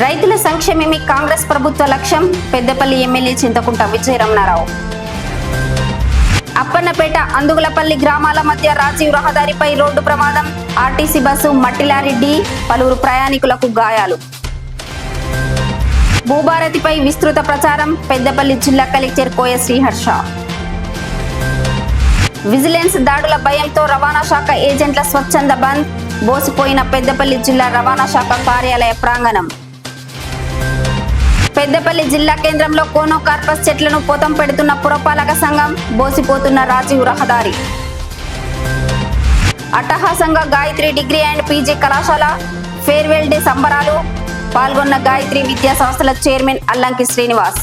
రైతుల సంక్షేమమే కాంగ్రెస్ ప్రభుత్వ లక్ష్యం. పెద్దపల్లి ఎమ్మెల్యే చింతకుంట విజయరమణారావు. అప్పన్నపేట అందుగులపల్లి గ్రామాల మధ్య రాజీవ్ రహదారిపై రోడ్డు ప్రమాదం. ఆర్టీసీ బస్సు మట్టిలారీ ఢీ, పలువురు ప్రయాణికులకు గాయాలు. భూభారతిపై విస్తృత ప్రచారం. పెద్దపల్లి జిల్లా కలెక్టర్ కోయ శ్రీహర్ష. విజిలెన్స్ దాడుల భయంతో రవాణా శాఖ ఏజెంట్ల స్వచ్ఛంద బంద్. బోసిపోయిన పెద్దపల్లి జిల్లా రవాణా శాఖ కార్యాలయ ప్రాంగణం. పెద్దపల్లి జిల్లా కేంద్రంలో కోనో కార్పస్ చెట్లను పోతం పెడుతున్న పురపాలక సంఘం. బోసిపోతున్న రాజీవ్ రహదారి. అట్టహాసంగా గాయత్రి డిగ్రీ అండ్ పీజీ కళాశాల ఫేర్వెల్ డే సంబరాలు. పాల్గొన్న గాయత్రి విద్యా సంస్థల చైర్మన్ అల్లంకి శ్రీనివాస్.